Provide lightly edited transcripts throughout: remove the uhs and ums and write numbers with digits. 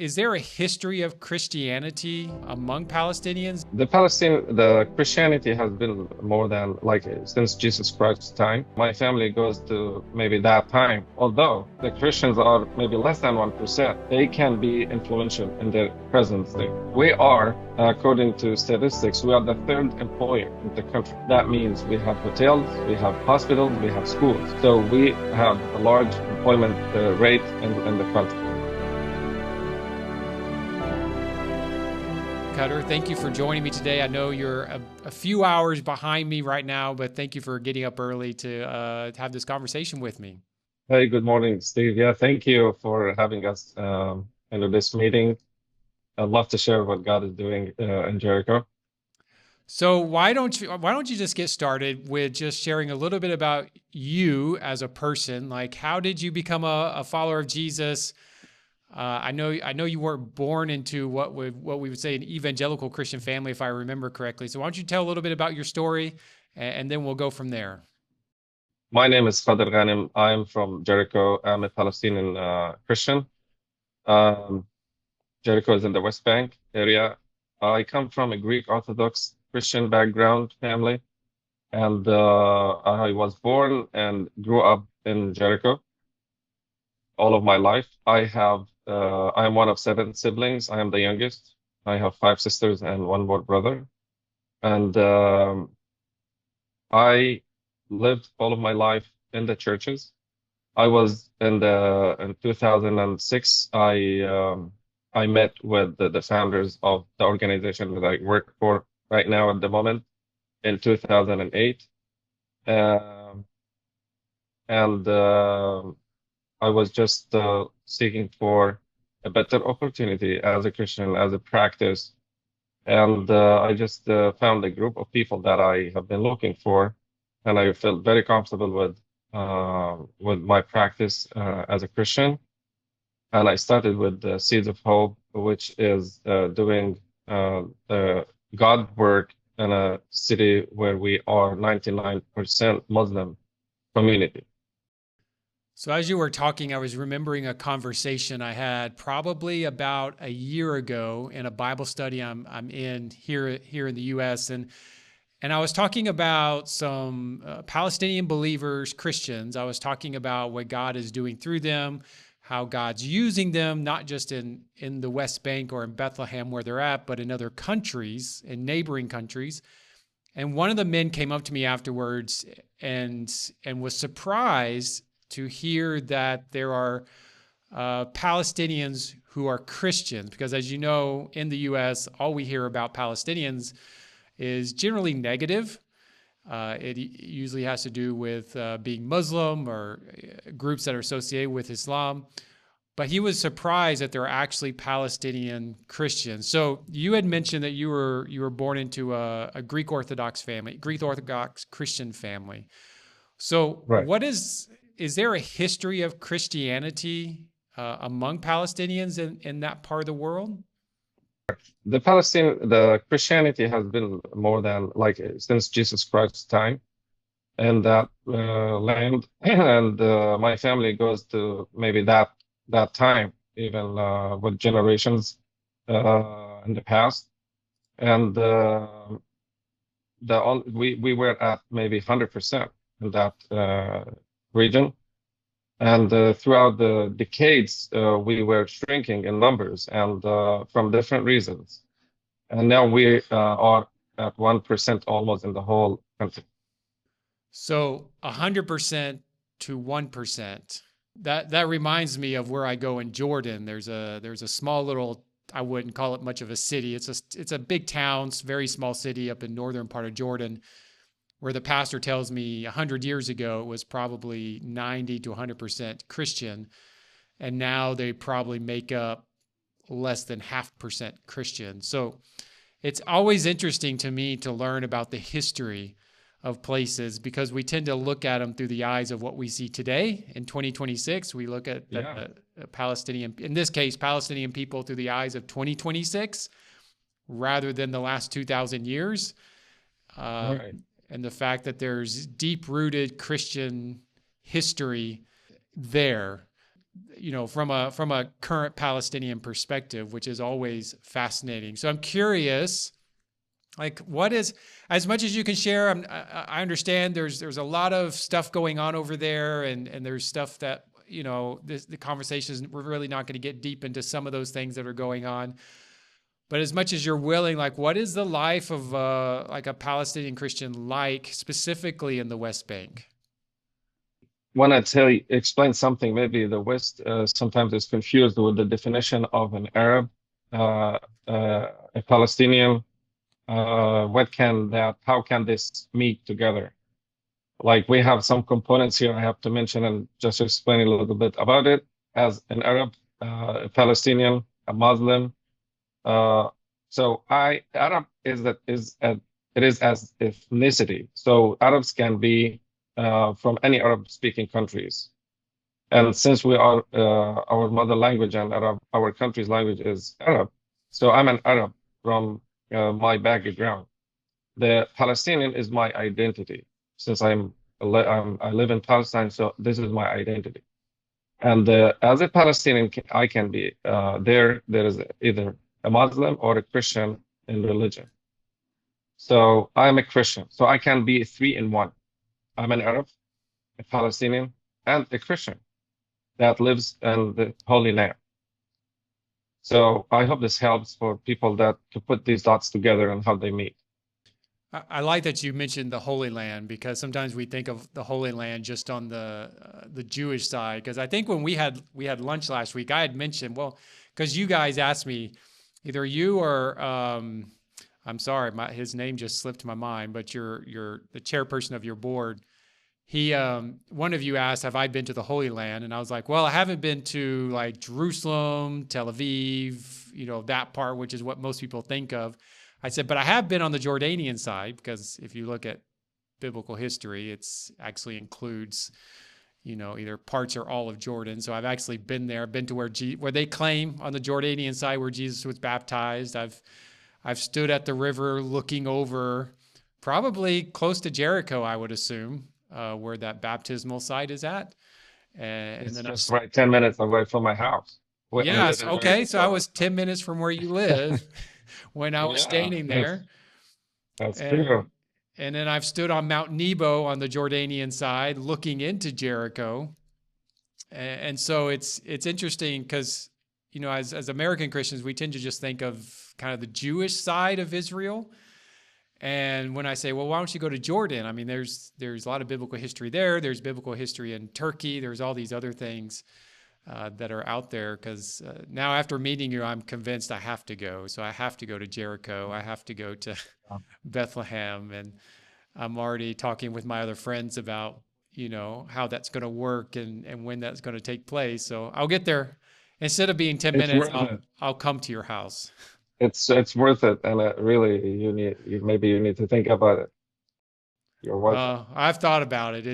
is there a history of Christianity among Palestinians? The Christianity has been more than like since Jesus Christ's time. My family goes to maybe that time. Although the Christians are maybe less than 1%, they can be influential in the present day. We are, according to statistics, we are the third employer in the country. That means we have hotels, we have hospitals, we have schools. So we have a large employment rate in the country. Khader, thank you for joining me today. I know you're a few hours behind me right now, but thank you for getting up early to have this conversation with me. Hey, good morning, Steve. Yeah, thank you for having us into this meeting. I'd love to share what God is doing in Jericho. So why don't you just get started with just sharing a little bit about you as a person? Like, how did you become a follower of Jesus? I know you weren't born into what we would say an evangelical Christian family, if I remember correctly. So why don't you tell a little bit about your story, and then we'll go from there. My name is Khader. I'm from Jericho. I'm a Palestinian Christian. Um, Jericho is in the West Bank area. I come from a Greek Orthodox Christian background family, and I was born and grew up in Jericho all of my life. I am one of seven siblings. I am the youngest. I have five sisters and one more brother. And I lived all of my life in the churches. I was in 2006. I met with the founders of the organization that I work for right now at the moment in 2008. Um, and I was just seeking for a better opportunity as a Christian, as a practice. And I just found a group of people that I have been looking for, and I felt very comfortable with my practice as a Christian. And I started with the Seeds of Hope, which is doing the God work in a city where we are 99% Muslim community. So as you were talking, I was remembering a conversation I had probably about a year ago in a Bible study I'm in here in the U.S. and I was talking about some Palestinian believers, Christians. I was talking about what God is doing through them, how God's using them, not just in the West Bank or in Bethlehem where they're at, but in other countries, in neighboring countries. And one of the men came up to me afterwards and was surprised to hear that there are Palestinians who are Christians, because as you know, in the U.S., all we hear about Palestinians is generally negative. It usually has to do with being Muslim or groups that are associated with Islam. But he was surprised that there are actually Palestinian Christians. So you had mentioned that you were born into a Greek Orthodox family, Greek Orthodox Christian family. So Right. is there a history of Christianity among Palestinians in that part of the world? The Christianity has been more than like since Jesus Christ's time in that land, and my family goes to maybe that time, even with generations in the past, and we were at maybe 100% in that region. And throughout the decades, we were shrinking in numbers and from different reasons. And now we are at 1% almost in the whole country. So 100% to 1%. That reminds me of where I go in Jordan. There's a small little, I wouldn't call it much of a city. It's a big town, very small city up in northern part of Jordan, where the pastor tells me 100 years ago it was probably 90 to 100% Christian, and now they probably make up less than 0.5% Christian. So it's always interesting to me to learn about the history of places because we tend to look at them through the eyes of what we see today in 2026. We look at Yeah. Palestinian, in this case, Palestinian people through the eyes of 2026 rather than the last 2,000 years. Right. And the fact that there's deep-rooted Christian history there. from a current Palestinian perspective, which is always fascinating. So I'm curious, like, what is, as much as you can share, I understand there's a lot of stuff going on over there, and there's stuff that, the conversation is, we're really not going to get deep into some of those things that are going on. But as much as you're willing, like, what is the life of like a Palestinian Christian like, specifically in the West Bank? When I explain something, maybe the West sometimes is confused with the definition of an Arab, uh, a Palestinian. How can this meet together? Like, we have some components here I have to mention and just explain a little bit about it. As an Arab, a Palestinian, a Muslim. So Arab it is as ethnicity. So Arabs can be from any Arab-speaking countries. And since we are our mother language and our country's language is Arab, so I'm an Arab from my background. The Palestinian is my identity, since I live in Palestine, so this is my identity. And as a Palestinian, I can be there. There is either a Muslim or a Christian in religion. So I'm a Christian, so I can be three in one. I'm an Arab, a Palestinian, and a Christian that lives in the Holy Land. So I hope this helps for people to put these dots together and how they meet. I like that you mentioned the Holy Land, because sometimes we think of the Holy Land just on the Jewish side. Because I think when we had lunch last week, I had mentioned, well, because you guys asked me, either you or I'm sorry, his name just slipped my mind, but you're the chairperson of your board. He one of you asked, have I been to the Holy Land? And I was like, well, I haven't been to like Jerusalem, Tel Aviv, that part, which is what most people think of. I said, but I have been on the Jordanian side, because if you look at biblical history, it's actually includes, either parts or all of Jordan. So I've actually been there, been to where they claim on the Jordanian side where Jesus was baptized. I've stood at the river looking over, probably close to Jericho, I would assume, where that baptismal site is at. And It's then just right 10 minutes away from my house. Yes. Okay. So I was 10 So, minutes from where you live when I was yeah, standing there. that's And true. and then I've stood on Mount Nebo on the Jordanian side looking into Jericho. And so it's interesting because, as American Christians, we tend to just think of kind of the Jewish side of Israel. And when I say, well, why don't you go to Jordan? I mean, there's a lot of biblical history there. There's biblical history in Turkey. There's all these other things that are out there. Because now, after meeting you, I'm convinced I have to go. So I have to go to Jericho. I have to go to Bethlehem. And I'm already talking with my other friends about, how that's going to work and when that's going to take place. So I'll get there. Instead of being 10 It's minutes, worth it. I'll come to your house. It's worth it, and really, maybe you need to think about it. You're welcome. I've thought about it.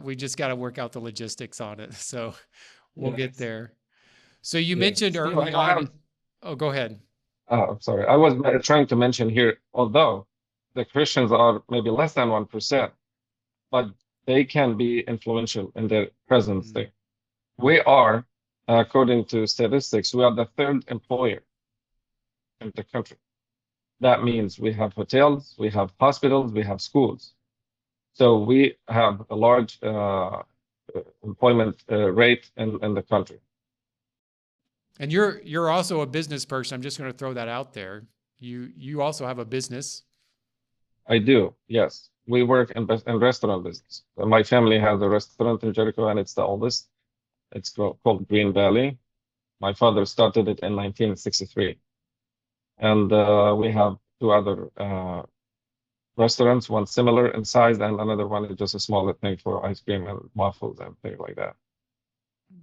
We just gotta work out the logistics on it. So we'll get Yes, there. So you yes. mentioned So early I on, have. oh, go ahead. I'm sorry. I was trying to mention here, although the Christians are maybe less than 1%, but they can be influential in their presence Mm. there. We are, according to statistics, we are the third employer in the country. That means we have hotels, we have hospitals, we have schools. So we have a large employment rate in the country. And you're also a business person. I'm just going to throw that out there. You also have a business. I do, yes. We work in restaurant business. My family has a restaurant in Jericho, and it's the oldest. It's called Green Valley. My father started it in 1963. And we have two other restaurants, one similar in size, and another one is just a smaller thing for ice cream and waffles and things like that.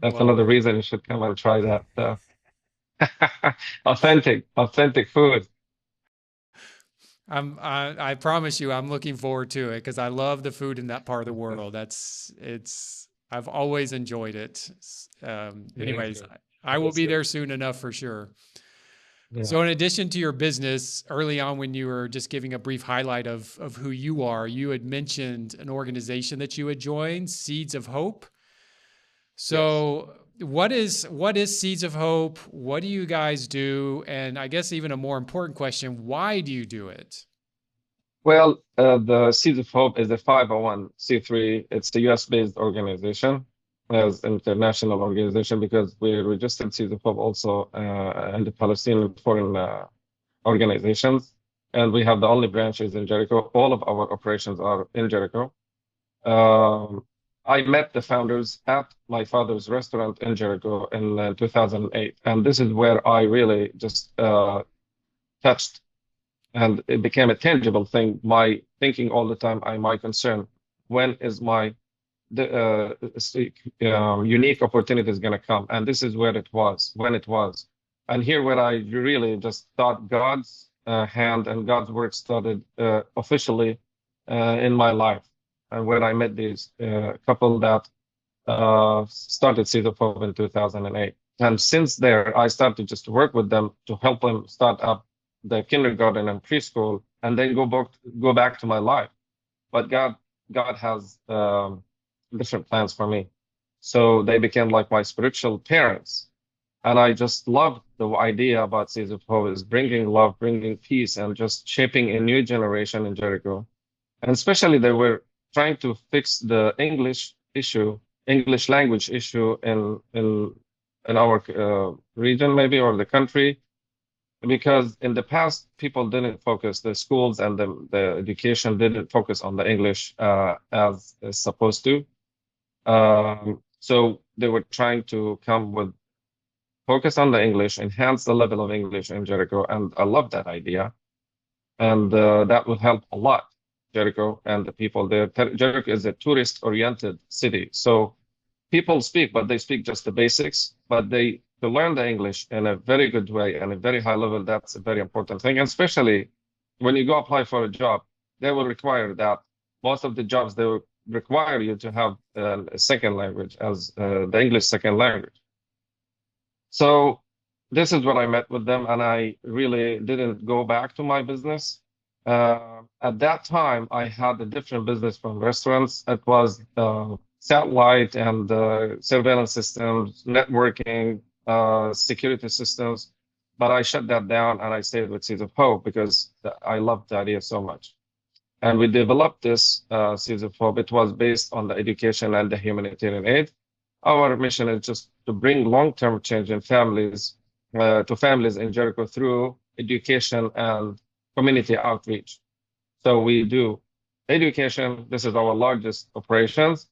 That's Well, another reason you should come and try that authentic food. I promise you, I'm looking forward to it because I love the food in that part of the world. I've always enjoyed it. Me Anyways, too. I will That's be good. there soon enough for sure. Yeah. So in addition to your business, early on when you were just giving a brief highlight of who you are, you had mentioned an organization that you had joined, Seeds of Hope. Yes. So what is Seeds of Hope? What do you guys do? And I guess even a more important question, why do you do it? Well, the Seeds of Hope is a 501(c)(3). It's a US-based organization, as international organization, because we registered Seeds of Hope also in the Palestinian foreign organizations, and we have the only branches in Jericho. All of our operations are in Jericho. Um, I met the founders at my father's restaurant in Jericho in 2008, and this is where I really just touched, and it became a tangible thing. My thinking all the time, my concern, when is my unique opportunity is going to come? And this is where it was, when it was. And here where I really just thought God's hand and God's work started officially in my life. And when I met these couple that started Seed of Hope in 2008. And since there, I started just to work with them to help them start up the kindergarten and preschool, and then go back to my life. But God has different plans for me. So they became like my spiritual parents. And I just love the idea about Seeds of Hope is bringing love, bringing peace, and just shaping a new generation in Jericho. And especially they were trying to fix the English language issue in our region maybe, or the country, because in the past people didn't focus, the schools and the education didn't focus on the English as supposed to. So they were trying to come with focus on the English, enhance the level of English in Jericho, and I love that idea, and that would help a lot Jericho and the people there. Jericho is a tourist-oriented city, so people speak, but they speak just the basics. But to learn the English in a very good way and a very high level, that's a very important thing. And especially when you go apply for a job, they will require that. Most of the jobs, they will require you to have a second language as the English second language. So this is what I met with them, and I really didn't go back to my business. At that time, I had a different business from restaurants. It was satellite and surveillance systems, networking, security systems. But I shut that down and I stayed with Seeds of Hope because I loved the idea so much. And we developed this Seeds of Hope. It was based on the education and the humanitarian aid. Our mission is just to bring long-term change in families, to families in Jericho through education and community outreach. So we do education. This is our largest operations.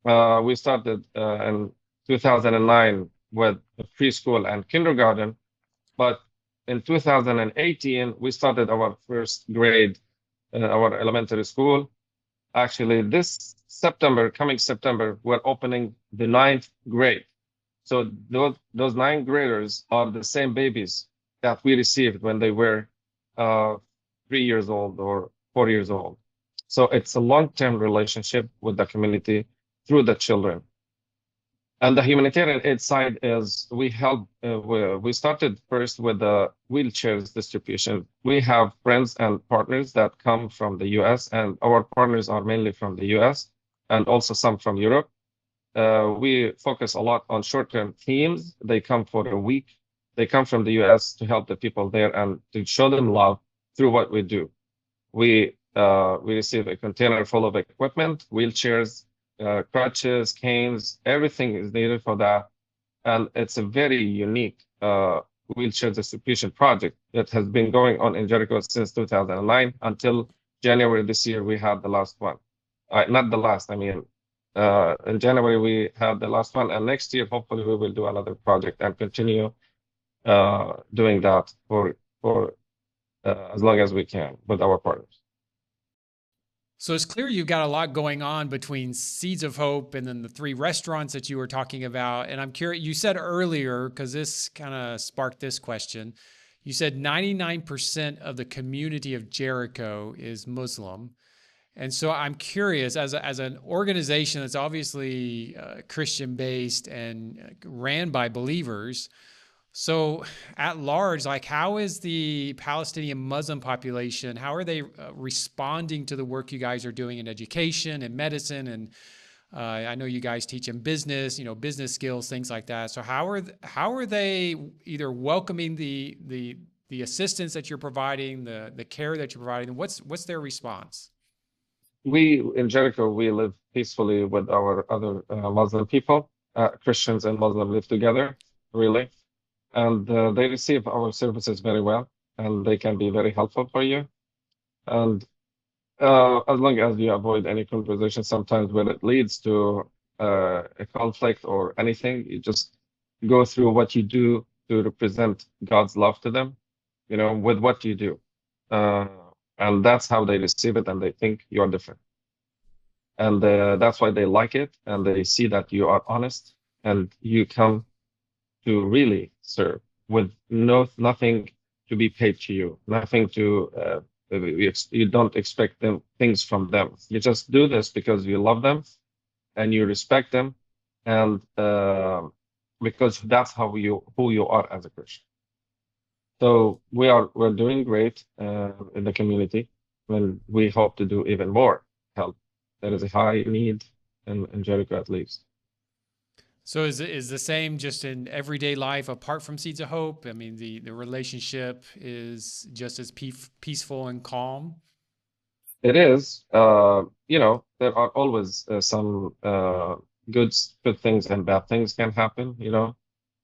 We started in 2009 with preschool and kindergarten, but in 2018 we started our first grade in our elementary school. Actually, coming September, we're opening the 9th grade. So those 9th graders are the same babies that we received when they were 3 years old or 4 years old. So it's a long-term relationship with the community through the children. And the humanitarian aid side is we started first with the wheelchairs distribution. We have friends and partners that come from the US, and our partners are mainly from the US and also some from Europe. We focus a lot on short-term teams. They come for a week. They come from the US to help the people there and to show them love through what we do. We receive a container full of equipment, wheelchairs, crutches, canes, everything is needed for that. And it's a very unique wheelchair distribution project that has been going on in Jericho since 2009 until January this year. We had the last one. Not the last, I mean, in January we had the last one, and next year hopefully we will do another project and continue doing that for as long as we can with our partners. So it's clear you've got a lot going on between Seeds of Hope and then the 3 restaurants that you were talking about. And I'm curious, you said earlier, because this kind of sparked this question, you said 99% of the community of Jericho is Muslim. And so I'm curious, as an organization that's obviously Christian-based and ran by believers, so at large, like how is the Palestinian Muslim population, how are they responding to the work you guys are doing in education and medicine? And I know you guys teach them business, business skills, things like that. So how are they either welcoming the assistance that you're providing, the care that you're providing? What's their response? We in Jericho, we live peacefully with our other Muslim people. Christians and Muslim live together, really, and they receive our services very well, and they can be very helpful for you. And as long as you avoid any conversation, sometimes when it leads to a conflict or anything, you just go through what you do to represent God's love to them, with what you do. Uh, and that's how they receive it, and they think you're different. And that's why they like it, and they see that you are honest and you come to really serve with nothing to be paid to you, nothing to you don't expect things from them. You just do this because you love them and you respect them, and because that's who you are as a Christian. So we're doing great in the community, and we hope to do even more help. There is a high need in Jericho at least. So is the same just in everyday life apart from Seeds of Hope? I mean, the relationship is just as peaceful and calm. It is, there are always some good things and bad things can happen.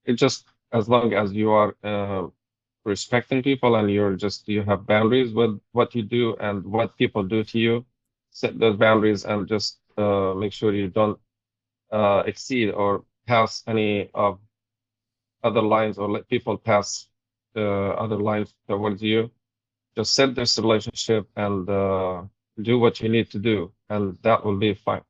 It just, as long as you are respecting people and you have boundaries with what you do and what people do to you, set those boundaries and just make sure you don't exceed or pass any of other lines or let people pass other lines towards you. Just set this relationship and do what you need to do, and that will be fine.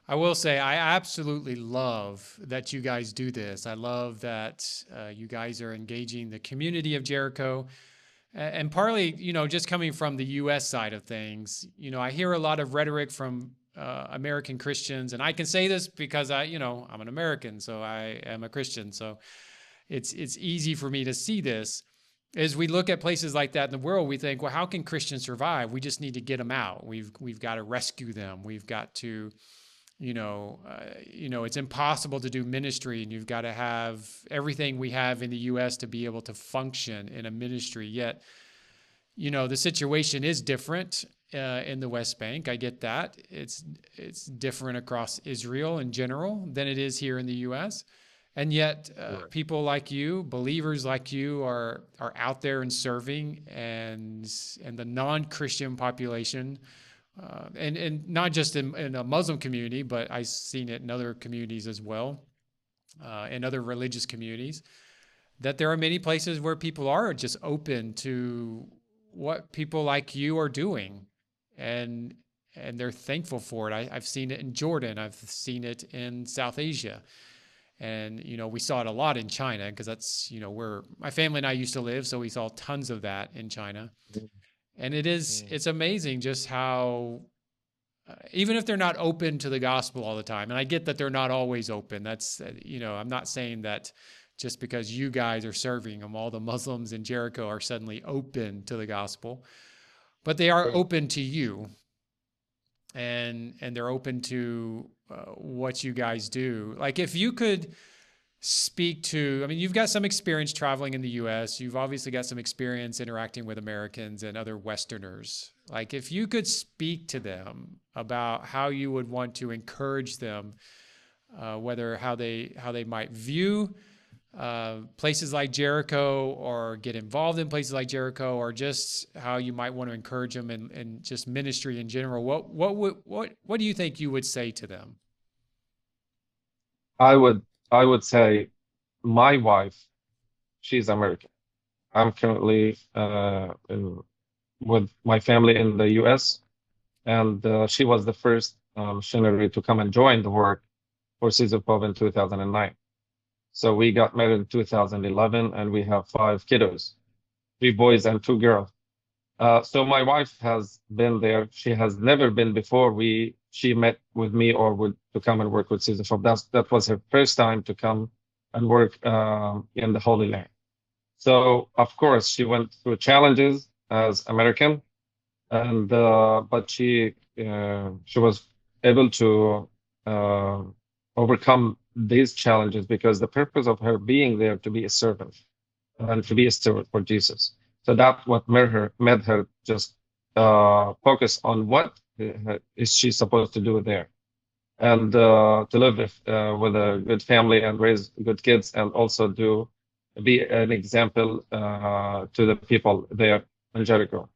I will say I absolutely love that you guys do this. I love that you guys are engaging the community of Jericho. And partly, just coming from the U.S. side of things, I hear a lot of rhetoric from American Christians, and I can say this because I'm an American, so I am a Christian. So it's easy for me to see this. As we look at places like that in the world, we think, well, how can Christians survive? We just need to get them out. We've got to rescue them. We've got to, it's impossible to do ministry, and you've got to have everything we have in the U.S. to be able to function in a ministry. Yet, the situation is different in the West Bank. I get that. It's different across Israel in general than it is here in the U.S. And yet, people like you, believers like you, are out there and serving, and the non-Christian population, and not just in a Muslim community, but I've seen it in other communities as well, in other religious communities, that there are many places where people are just open to what people like you are doing, and they're thankful for it. I've seen it in Jordan. I've seen it in South Asia. And, we saw it a lot in China because that's, where my family and I used to live. So we saw tons of that in China. And it's amazing just how, even if they're not open to the gospel all the time, and I get that they're not always open. That's, I'm not saying that just because you guys are serving them, all the Muslims in Jericho are suddenly open to the gospel, but they are open to you. And they're open to what you guys do. Like, if you could speak to, I mean, you've got some experience traveling in the U.S. You've obviously got some experience interacting with Americans and other Westerners. Like, if you could speak to them about how you would want to encourage them, whether how they might view places like Jericho, or get involved in places like Jericho, or just how you might want to encourage them in just ministry in general, what do you think you would say to them? I would say my wife, she's American. I'm currently with my family in the U.S., and she was the first missionary to come and join the work for Seeds of Hope in 2009. So we got married in 2011, and we have 5 kiddos, 3 boys and 2 girls. So my wife has been there. She has never been before she met with me or to come and work with Seeds of Hope. That was her first time to come and work in the Holy Land. So of course she went through challenges as American, and but she was able to uh, overcome these challenges because the purpose of her being there to be a servant and to be a steward for Jesus. So that's what made her just focus on what is she supposed to do there and to live with a good family and raise good kids and also do be an example to the people there in Jericho.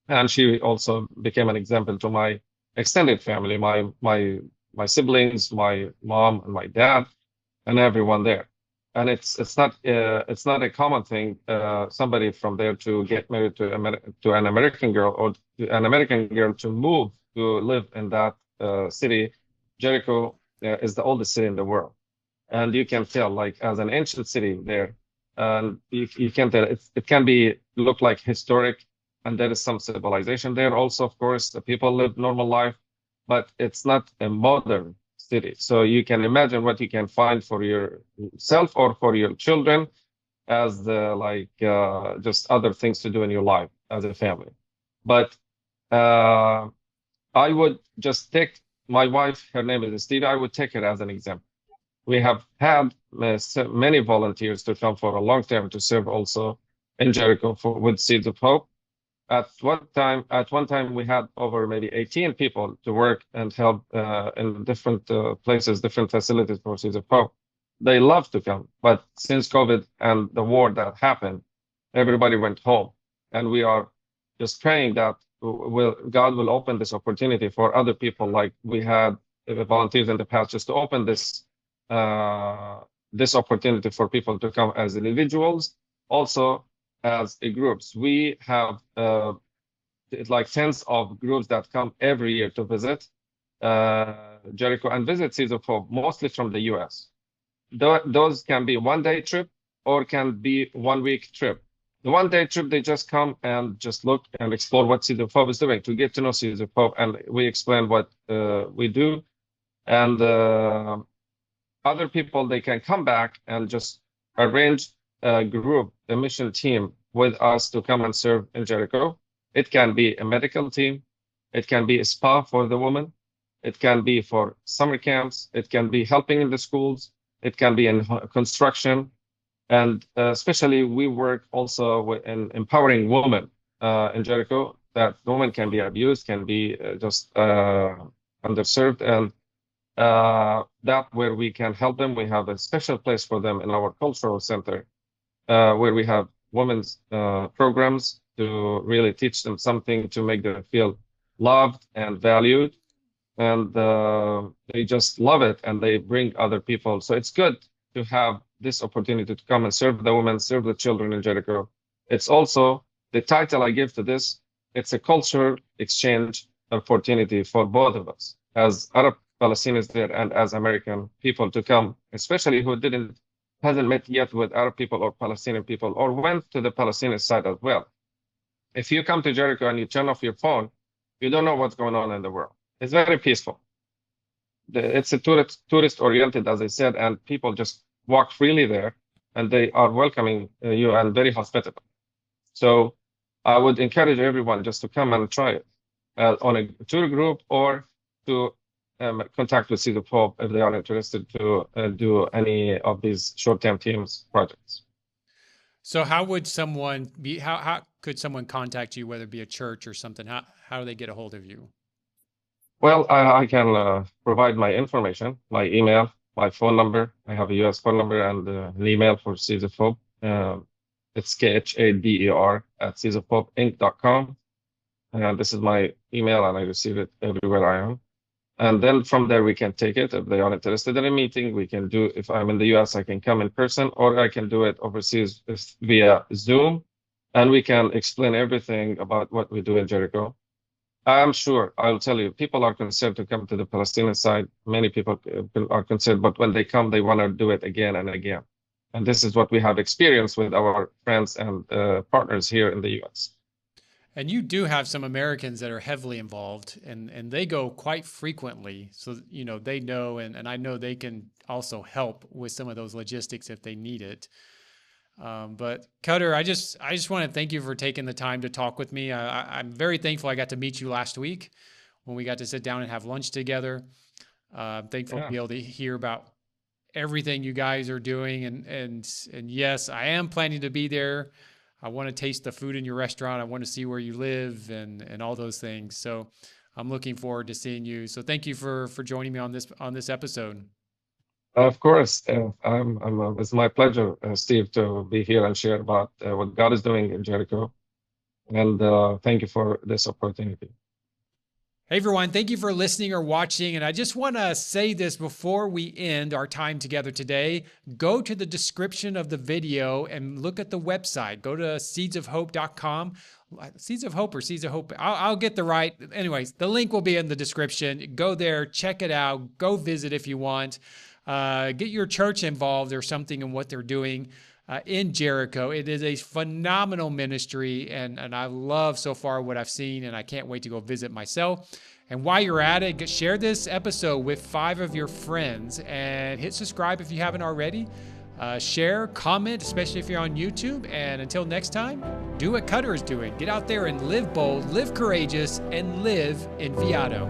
And she also became an example to my extended family, my siblings, my mom and my dad, and everyone there. And it's not a common thing somebody from there to get married to an American girl or to an American girl to move to live in that city. Jericho is the oldest city in the world, and you can tell like as an ancient city there, and you can tell it can be look like historic, and there is some civilization there also. Of course, the people live normal life, but it's not a modern city. So you can imagine what you can find for yourself or for your children as the just other things to do in your life as a family. But uh, I would just take my wife. Her name is Steve. I would take her as an example. We have had many volunteers to come for a long time to serve also in Jericho with Seeds of Hope. At one time, we had over maybe 18 people to work and help in different places, different facilities for Seeds of Hope. They love to come, but since COVID and the war that happened, everybody went home, and we are just praying that God will open this opportunity for other people, like we had volunteers in the past, just to open uh, this opportunity for people to come as individuals, also as a groups. We have like tens of groups that come every year to visit Jericho and visit Seeds of Hope, mostly from the US. Those can be one-day trip or can be one-week trip. The one-day trip, they just come and just look and explore what Seeds of Hope is doing to get to know Seeds of Hope, and we explain what we do. And other people, they can come back and just arrange a group, a mission team with us to come and serve in Jericho. It can be a medical team. It can be a spa for the woman. It can be for summer camps. It can be helping in the schools. It can be in construction. And especially we work also in empowering women in Jericho, that women can be abused, can be just underserved, and that where we can help them. We have a special place for them in our cultural center, where we have women's programs to really teach them something to make them feel loved and valued. And they just love it and they bring other people. So it's good to have this opportunity to come and serve the women, serve the children in Jericho. It's also the title I give to this. It's a cultural exchange opportunity for both of us as Arab Palestinians there and as American people to come, especially who hasn't met yet with Arab people or Palestinian people or went to the Palestinian side as well. If you come to Jericho and you turn off your phone, you don't know what's going on in the world. It's very peaceful. It's a tourist oriented, as I said, and people just walk freely there, and they are welcoming you and very hospitable. So I would encourage everyone just to come and try it on a tour group or to contact with Seed of Hope if they are interested to do any of these short-term teams projects. So how would someone be, how could someone contact you, whether it be a church or something? How do they get a hold of you? Well, I can provide my information, my email, my phone number. I have a US phone number and an email for Seeds of Hope. It's KHADER at seedsofhopeinc.com. And this is my email, and I receive it everywhere I am. And then from there, we can take it. If they are interested in a meeting, we can do, if I'm in the US, I can come in person, or I can do it overseas via Zoom. And we can explain everything about what we do in Jericho. I'm sure I'll tell you, people are concerned to come to the Palestinian side. Many people are concerned, but when they come, they want to do it again and again. And this is what we have experienced with our friends and partners here in the US. And you do have some Americans that are heavily involved and they go quite frequently. So, they know, and I know they can also help with some of those logistics if they need it. But Khader, I just want to thank you for taking the time to talk with me. I'm very thankful I got to meet you last week when we got to sit down and have lunch together. I'm thankful to Yeah. be able to hear about everything you guys are doing. And yes, I am planning to be there. I want to taste the food in your restaurant. I want to see where you live and all those things. So I'm looking forward to seeing you. So thank you for joining me on this episode. Of course, it's my pleasure, Steve, to be here and share about what God is doing in Jericho. And thank you for this opportunity. Hey everyone, thank you for listening or watching. And I just want to say this before we end our time together today. Go to the description of the video and look at the website. Go to seedsofhope.com. Seeds of Hope or Seeds of Hope. I'll get the right. Anyways, the link will be in the description. Go there, check it out. Go visit if you want. Get your church involved or something in what they're doing in Jericho. It is a phenomenal ministry, and I love so far what I've seen, and I can't wait to go visit myself. And while you're at it, share this episode with 5 of your friends and hit subscribe if you haven't already. Share, comment, especially if you're on YouTube. And until next time, do what Khader is doing. Get out there and live bold, live courageous, and live Enviado.